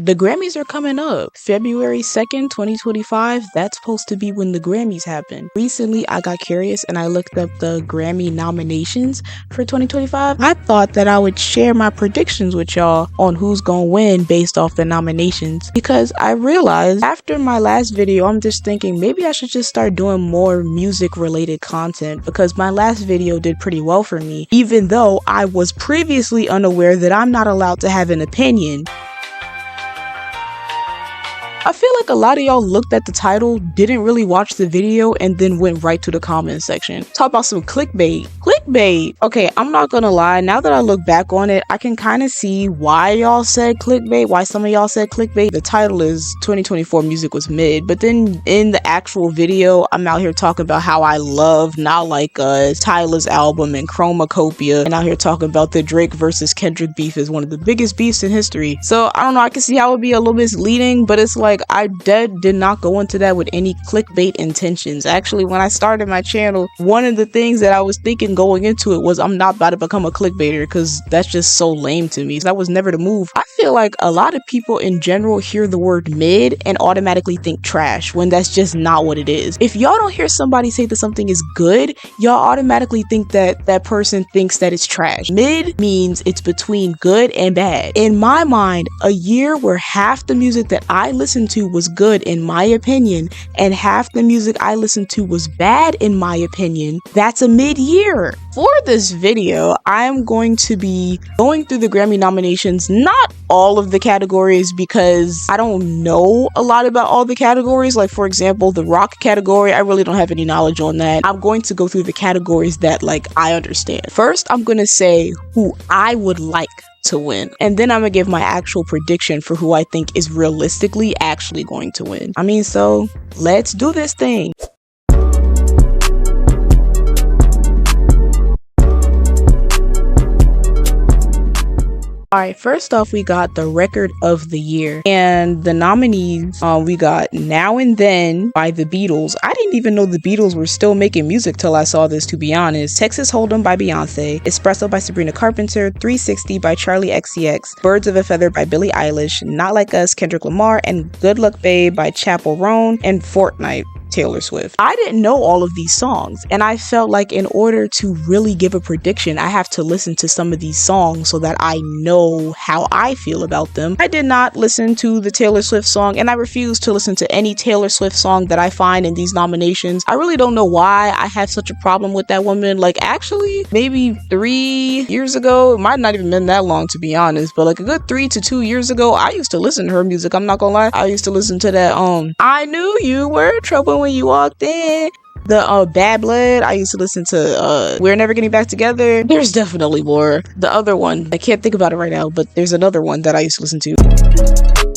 The Grammys are coming up. February 2nd, 2025. That's supposed to be when the Grammys happen. Recently, I got curious and I looked up the Grammy nominations for 2025. I thought that I would share my predictions with y'all on who's gonna win based off the nominations, because I realized after my last video, I'm just thinking maybe I should just start doing more music related content, because my last video did pretty well for me, even though I was previously unaware that I'm not allowed to have an opinion. I feel like a lot of y'all looked at the title, didn't really watch the video, and then went right to the comment section. Talk about some clickbait. Clickbait! Okay, I'm not gonna lie, now that I look back on it, I can kind of see why y'all said clickbait, why some of y'all said clickbait. The title is 2024 Music Was Mid, but then in the actual video, I'm out here talking about how I love Not Like Us, Tyler's album, and Chromacopia, and out here talking about the Drake versus Kendrick beef is one of the biggest beefs in history. So, I don't know, I can see how it would be a little misleading, but it's like, I did not go into that with any clickbait intentions. Actually, when I started my channel, one of the things that I was thinking going into it was I'm not about to become a clickbaiter, because that's just so lame to me. That was never the move. I feel like a lot of people in general hear the word mid and automatically think trash, when that's just not what it is. If y'all don't hear somebody say that something is good, y'all automatically think that that person thinks that it's trash. Mid means it's between good and bad. In my mind, a year where half the music that I listened to was good in my opinion and half the music I listened to was bad in my opinion, that's a mid-year. For this video, I'm going to be going through the Grammy nominations, not all of the categories, because I don't know a lot about all the categories. Like, for example, the rock category, I really don't have any knowledge on that. I'm going to go through the categories that I understand. First, I'm going to say who I would like to win, and then I'm gonna give my actual prediction for who I think is realistically actually going to win. So let's do this thing. Alright, first off, we got the record of the year, and the nominees, we got Now and Then by the Beatles. I didn't even know the Beatles were still making music till I saw this, to be honest. Texas Hold'em by Beyonce, Espresso by Sabrina Carpenter, 360 by Charlie XCX, Birds of a Feather by Billie Eilish, Not Like Us, Kendrick Lamar, and Good Luck Babe by Chappell Roan, and Fortnite, Taylor Swift. I didn't know all of these songs, and I felt like in order to really give a prediction, I have to listen to some of these songs so that I know how I feel about them. I did not listen to the Taylor Swift song, and I refuse to listen to any Taylor Swift song that I find in these nominations. I really don't know why I have such a problem with that woman. Actually, maybe 3 years ago, it might not even been that long, to be honest, but a good 3 to 2 years ago, I used to listen to her music. I'm not gonna lie. I used to listen to that, I Knew You Were Trouble When You Walked In. The Bad Blood, I used to listen to We're Never Getting Back Together. There's definitely more. The other one, I can't think about it right now, but there's another one that I used to listen to.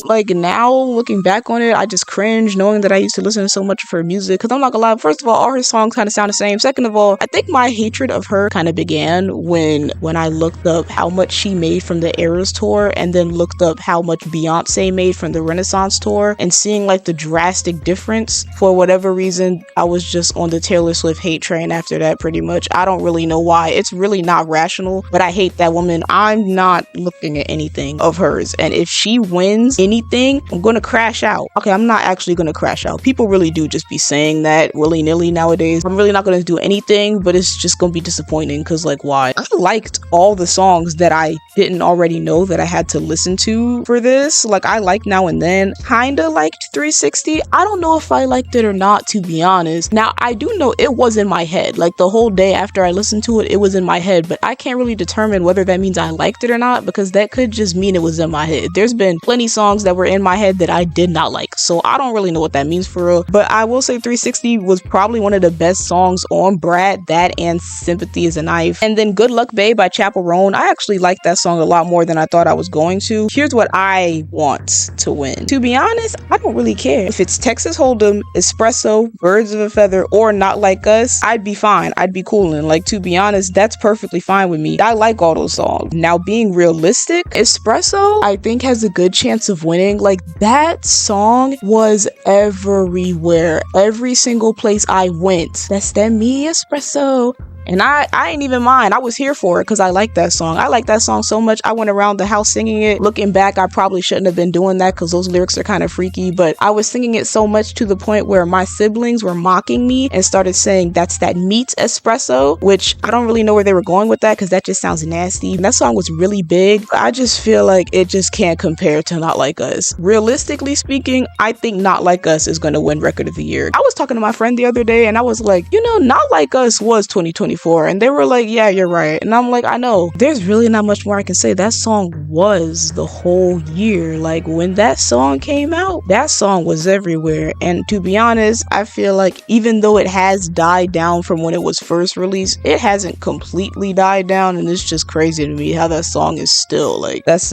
Now looking back on it, I just cringe knowing that I used to listen to so much of her music, because I'm not gonna lie, first of all her songs kind of sound the same. Second of all, I think my hatred of her kind of began when I looked up how much she made from the Eras tour, and then looked up how much Beyonce made from the Renaissance tour, and seeing the drastic difference. For whatever reason, I was just on the Taylor Swift hate train after that, pretty much. I don't really know why. It's really not rational, but I hate that woman. I'm not looking at anything of hers, and if she wins anything, I'm gonna crash out. Okay, I'm not actually gonna crash out. People really do just be saying that willy-nilly nowadays. I'm really not gonna do anything, but it's just gonna be disappointing, because why? I liked all the songs that I didn't already know that I had to listen to for this. I liked Now and Then, kinda liked 360. I don't know if I liked it or not, to be honest. Now, I do know it was in my head. The whole day after I listened to it, it was in my head, but I can't really determine whether that means I liked it or not, because that could just mean it was in my head. There's been plenty songs that were in my head that I did not like, so I don't really know what that means for real. But I will say 360 was probably one of the best songs on Brad, that and Sympathy Is a Knife. And then Good Luck Babe by Chappell Roan, I actually like that song a lot more than I thought I was going to. Here's what I want to win. To be honest, I don't really care. If it's Texas Hold'em, Espresso, Birds of a Feather, or Not Like Us, I'd be fine. I'd be coolin'. To be honest, that's perfectly fine with me. I like all those songs. Now, being realistic, Espresso, I think, has a good chance of winning. That song was everywhere. Every single place I went. That's that me espresso. And I ain't even mind. I was here for it because I like that song. I like that song so much. I went around the house singing it. Looking back, I probably shouldn't have been doing that because those lyrics are kind of freaky, but I was singing it so much to the point where my siblings were mocking me and started saying that's that meat espresso, which I don't really know where they were going with that because that just sounds nasty. And that song was really big, but I just feel like it just can't compare to Not Like Us. Realistically speaking, I think Not Like Us is going to win Record of the Year. I was talking to my friend the other day and I was like, Not Like Us was 2024, and they were like, yeah, you're right. And I'm like, I know. There's really not much more I can say. That song was the whole year. Like, when that song came out, that song was everywhere. And to be honest, I feel like even though it has died down from when it was first released, it hasn't completely died down, and it's just crazy to me how that song is still like, that's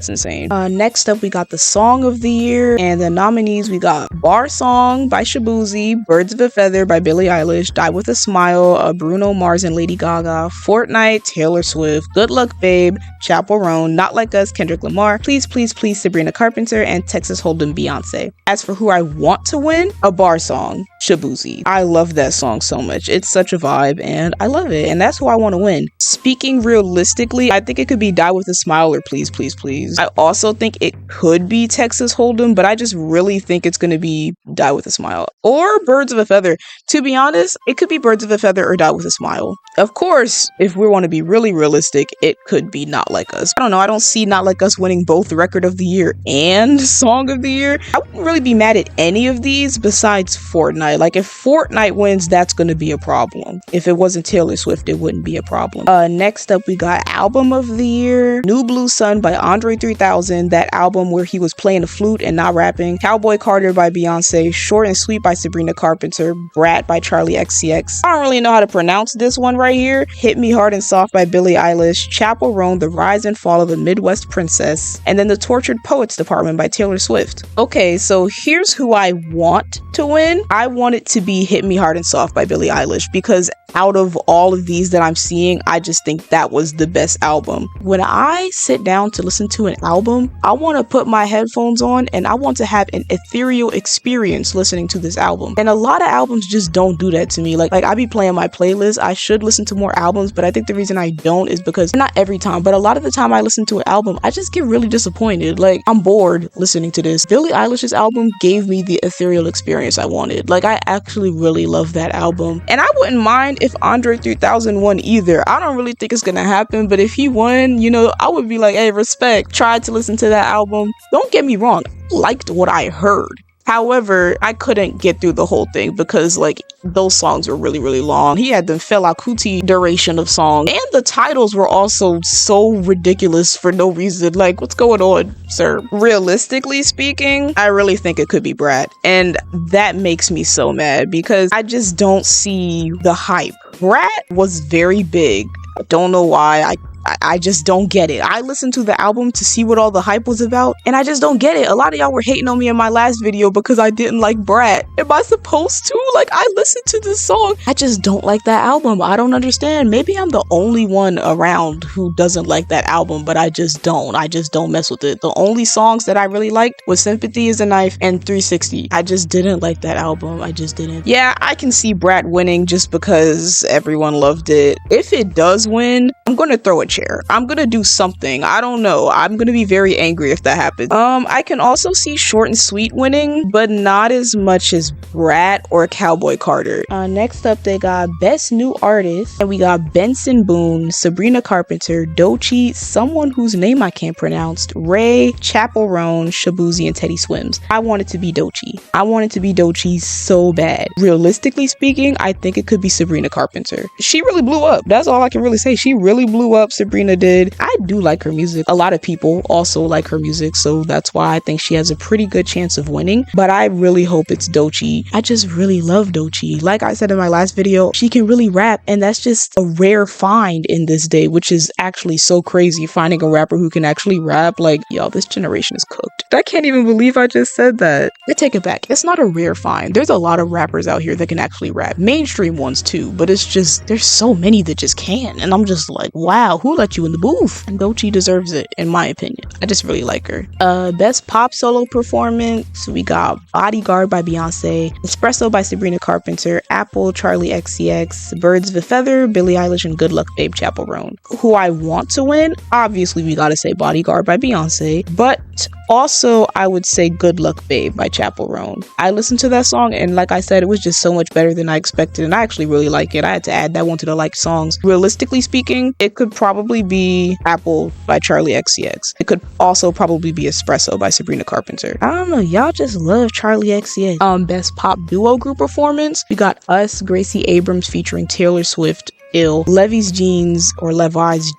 insane. Next up, we got the Song of the Year, and the nominees, we got Bar Song by Shaboozey, Birds of a Feather by Billie Eilish, Die With a Smile, Bruno Mars and Lady Gaga, Fortnite, Taylor Swift, Good Luck Babe, Chappell Roan, Not Like Us, Kendrick Lamar, Please Please Please, Sabrina Carpenter, and Texas Hold'em, Beyonce. As for who I want to win, a Bar Song, Shaboozey. I love that song so much. It's such a vibe and I love it, and that's who I want to win. Speaking realistically, I think it could be Die With a Smile or Please Please Please. I also think it could be Texas Hold'em, but I just really think it's going to be Die With a Smile or Birds of a Feather. To be honest, it could be Birds of a Feather or Die With a Smile. Of course, if we want to be really realistic, it could be Not Like Us. I don't know. I don't see Not Like Us winning both Record of the Year and Song of the Year. I wouldn't really be mad at any of these besides Fortnite. Like, if Fortnite wins, that's going to be a problem. If it wasn't Taylor Swift, it wouldn't be a problem. Next up, we got Album of the Year, New Blue Sun by Andre 3000, that album where he was playing the flute and not rapping. Cowboy Carter by Beyonce, Short and Sweet by Sabrina Carpenter, Brat by Charlie XCX. I don't really know how to pronounce this one right here. Hit Me Hard and Soft by Billie Eilish, Chappell Roan, The Rise and Fall of the Midwest Princess, and then The Tortured Poets Department by Taylor Swift. Okay, so here's who I want to win. I want it to be Hit Me Hard and Soft by Billie Eilish, because out of all of these that I'm seeing, I just think that was the best album. When I sit down to listen to an album, I want to put my headphones on and I want to have an ethereal experience listening to this album. And a lot of albums just don't do that to me. Like I be playing my playlist. I should listen to more albums, but I think the reason I don't is because, not every time, but a lot of the time I listen to an album, I just get really disappointed. Like, I'm bored listening to this. Billie Eilish's album gave me the ethereal experience I wanted. Like, I actually really love that album. And I wouldn't mind if Andre 3000 won either. I don't really think it's gonna happen, but if he won, I would be like, hey, respect. Tried to listen to that album. Don't get me wrong, I liked what I heard. However, I couldn't get through the whole thing because, those songs were really, really long. He had the Fela Kuti duration of songs, and the titles were also so ridiculous for no reason. Like, what's going on, sir? Realistically speaking, I really think it could be Brat, and that makes me so mad because I just don't see the hype. Brat was very big. I don't know why. I just don't get it. I listened to the album to see what all the hype was about, and I just don't get it. A lot of y'all were hating on me in my last video because I didn't like Brat. Am I supposed to? I listened to this song. I just don't like that album. I don't understand. Maybe I'm the only one around who doesn't like that album, but I just don't. I just don't mess with it. The only songs that I really liked was Sympathy is a Knife and 360. I just didn't like that album. I just didn't. Yeah, I can see Brat winning just because everyone loved it. If it does win, I'm gonna throw a chair. I'm gonna do something. I don't know. I'm gonna be very angry if that happens. I can also see Short and Sweet winning, but not as much as Brat or Cowboy Carter. Next up, they got Best New Artist, and we got Benson Boone, Sabrina Carpenter, Doechii, someone whose name I can't pronounce, Ray, Chappell Roan, Shaboozey, and Teddy Swims. I want it to be Doechii. I want it to be Doechii so bad. Realistically speaking, I think it could be Sabrina Carpenter. She really blew up. That's all I can really say. She really blew up. Sabrina did. I do like her music. A lot of people also like her music, so that's why I think she has a pretty good chance of winning, but I really hope it's Doechii. I just really love Doechii. Like I said in my last video, she can really rap, and that's just a rare find in this day, which is actually so crazy, finding a rapper who can actually rap. Like, yo, this generation is cooked. I can't even believe I just said that. I take it back. It's not a rare find. There's a lot of rappers out here that can actually rap. Mainstream ones too, but it's just, there's so many that just can, and I'm just like, wow, who will let you in the booth. And Doechii deserves it, in my opinion. I just really like her. Best pop solo performance, we got Bodyguard by Beyonce, Espresso by Sabrina Carpenter, Apple, Charlie XCX, Birds of a Feather, Billie Eilish, and Good Luck Babe, Chappell Roan. Who I want to win? Obviously, we gotta say Bodyguard by Beyonce, but also I would say Good Luck Babe by Chappell Roan. I listened to that song, and like I said, it was just so much better than I expected, and I actually really like it. I had to add that one to the like songs. Realistically speaking, it could probably be Apple by Charlie XCX. It could also probably be Espresso by Sabrina Carpenter. I don't know, y'all just love Charlie XCX. Best pop duo group performance, we got Us, Gracie Abrams featuring Taylor Swift, Ill, Levi's Jeans or Levi's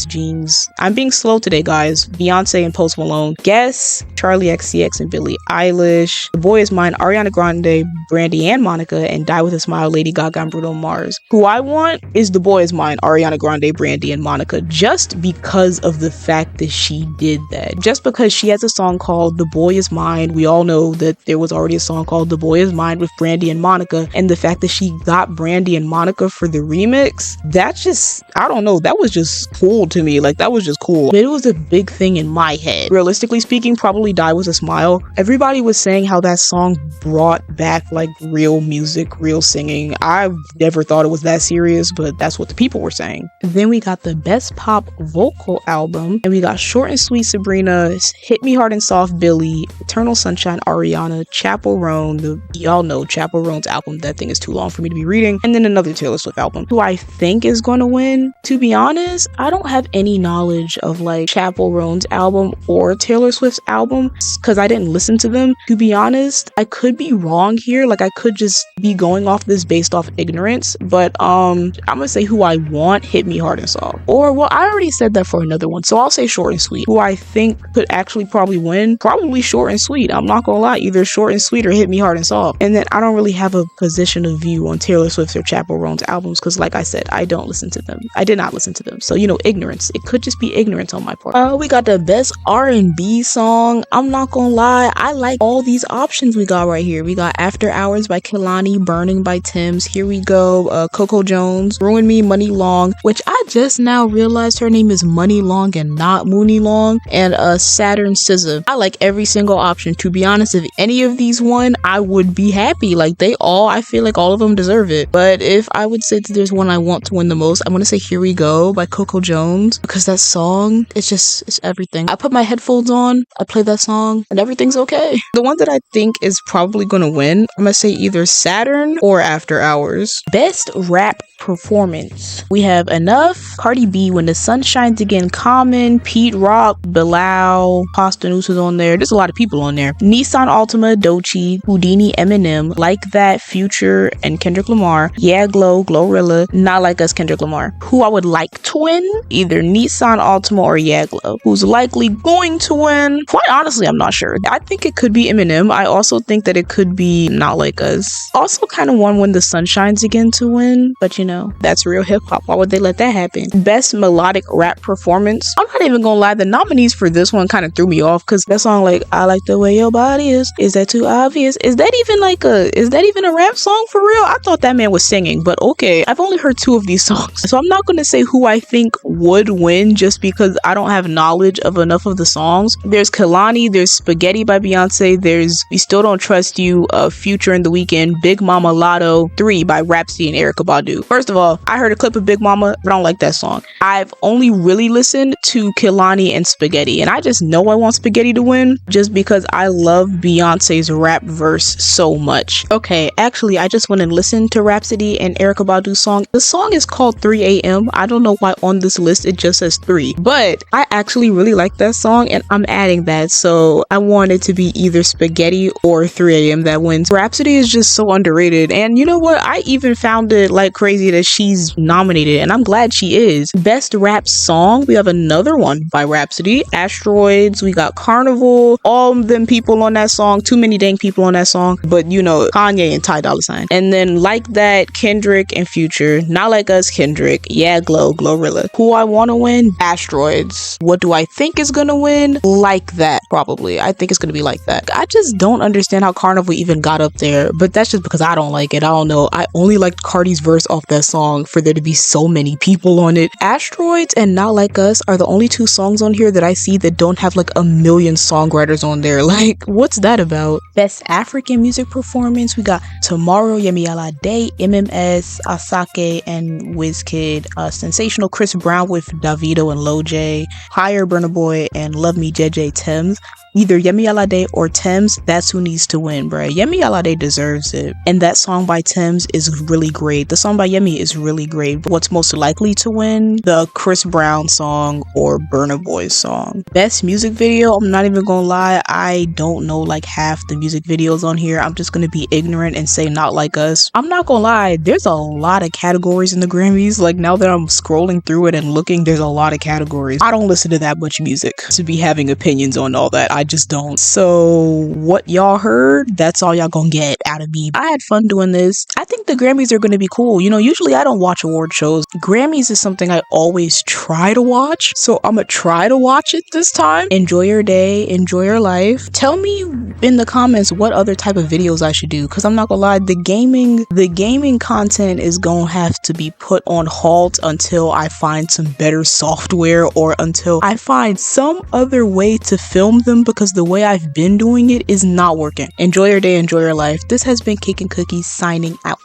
Jeans. I'm being slow today, guys. Beyonce and Post Malone. Guess, Charlie XCX and Billie Eilish. The Boy Is Mine, Ariana Grande, Brandy and Monica, and Die With a Smile, Lady Gaga and Bruno Mars. Who I want is The Boy Is Mine, Ariana Grande, Brandy and Monica, just because of the fact that she did that. Just because she has a song called The Boy Is Mine. We all know that there was already a song called The Boy Is Mine with Brandy and Monica, and the fact that she got Brandy and Monica for the remix, that's just, I don't know, that was just cool to me. Like, that was just cool. But it was a big thing in my head. Realistically speaking, probably Die With a Smile. Everybody was saying how that song brought back like real music, real singing. I never thought it was that serious, but that's what the people were saying. Then we got the best pop vocal album, and we got Short and Sweet Sabrina, Hit Me Hard and Soft Billie, Eternal Sunshine Ariana, Chappell Roan. Y'all know Chappell Roan's album. That thing is too long for me to be reading. And then another Taylor Swift album. Who I think is going to win, to be honest, I don't have any knowledge of like Chappell Roan's album or Taylor Swift's album because I didn't listen to them. To be honest, I could be wrong here. Like, I could just be going off this based off ignorance, but I'm gonna say who I want, Hit Me Hard and Soft. Or, well, I already said that for another one, so I'll say Short and Sweet. Who I think could actually probably win, probably Short and Sweet. I'm not gonna lie, either Short and Sweet or Hit Me Hard and Soft. And then I don't really have a position of view on Taylor Swift's or Chappell Roan's albums because, like I said, I don't listen to them. I did not listen to them. So, ignorance. It could just be ignorance on my part. We got the best R&B song. I'm not gonna lie, I like all these options we got right here. We got After Hours by Kehlani, Burning by Tim's, Here We Go, Coco Jones, Ruin Me, Money Long, which I just now realized her name is Money Long and not Mooney Long, and Saturn SZA. I like every single option. To be honest, if any of these won, I would be happy. Like, I feel like all of them deserve it. But if I would say that there's one I want to win the most, I'm gonna say Here We Go by Coco Jones, because that song, it's everything. I put my headphones on, I play that song, and everything's okay. The one that I think is probably gonna win, I'm gonna say either Saturn or After Hours. Best rap performance, we have Enough, Cardi B, When the Sun Shines Again, Common, Pete Rock, Bilal, Pasta News is on there. There's a lot of people on there. Nissan Altima, Doechii, Houdini, Eminem, Like That, Future, and Kendrick Lamar. Yeah, Glorilla, Not Like Us, Kendrick Lamar. Who I would like to win, either Nissan Altima or Yeah Glow. Who's likely going to win? Quite honestly, I'm not sure. I think it could be Eminem. I also think that it could be Not Like Us. Also kind of want When the Sun Shines Again to win, but that's real hip hop. Why would they let that happen? Best melodic rap performance. I'm not even gonna lie, the nominees for this one kind of threw me off because that song, like, I Like the Way Your Body Is that too obvious? Is that even a rap song for real? I thought that man was singing, but okay. I've only heard 2 of these songs, so I'm not gonna say who I think would win just because I don't have knowledge of enough of the songs. There's Kehlani, there's Spaghetti by Beyonce, there's We Still Don't Trust You, Future and The Weeknd, Big Mama Lotto, 3 by Rhapsody and Erykah Badu. First of all, I heard a clip of Big Mama, but I don't like that song. I've only really listened to Kehlani and Spaghetti, and I just know I want Spaghetti to win just because I love Beyonce's rap verse so much. Okay, actually, I just went and listened to Rhapsody and Erykah Badu's song. The song is called 3 a.m. I don't know why on this list it just says 3, but I actually really like that song, and I'm adding that, so I want it to be either Spaghetti or 3 a.m. that wins. Rhapsody is just so underrated, and you know what? I even found it like crazy that she's nominated, and I'm glad she is. Best rap song, we have another one by Rhapsody, Asteroids. We got Carnival, all them people on that song, too many dang people on that song, but Kanye and Ty Dolla $ign. And then Like That, Kendrick and Future, Not Like Us, Kendrick, Yeah Glorilla. Who I want to win? Asteroids. What do I think is gonna win? Like that, probably. I think it's gonna be like that. I just don't understand how Carnival even got up there, but that's just because I don't like it. I don't know. I only liked Cardi's verse off that song for there to be so many people on it. Asteroids and Not Like Us are the only two songs on here that I see that don't have like a million songwriters on there. Like, what's that about? Best African music performance, we got Tomorrow, Yemi Alade, MMS, Asake, and Wizkid. Sensational Chris Brown with Davido and Lil J. Higher, Burna Boy, and Love Me, JJ Thames. Either Yemi Alade or Thames, that's who needs to win, bruh. Yemi Alade deserves it. And that song by Thames is really great. The song by Yemi is really great. What's most likely to win? The Chris Brown song or Burna Boy song. Best music video, I'm not even gonna lie, I don't know like half the music videos on here. I'm just gonna be ignorant and say Not Like Us. I'm not gonna lie, there's a lot of categories in the Grammys. Like, now that I'm scrolling through it and looking, there's a lot of categories. I don't listen to that much music to be having opinions on all that. I just don't. So what y'all heard, that's all y'all gonna get out of me. I had fun doing this. I think the Grammys are gonna be cool. You know, usually I don't watch award shows. Grammys is something I always try to watch, so I'm gonna try to watch it this time. Enjoy your day, enjoy your life. Tell me in the comments what other type of videos I should do, because I'm not gonna lie, the gaming content is gonna have to be put on halt until I find some better software or until I find some other way to film them, because the way I've been doing it is not working. Enjoy your day, enjoy your life. This has been Cake and Cookies signing out.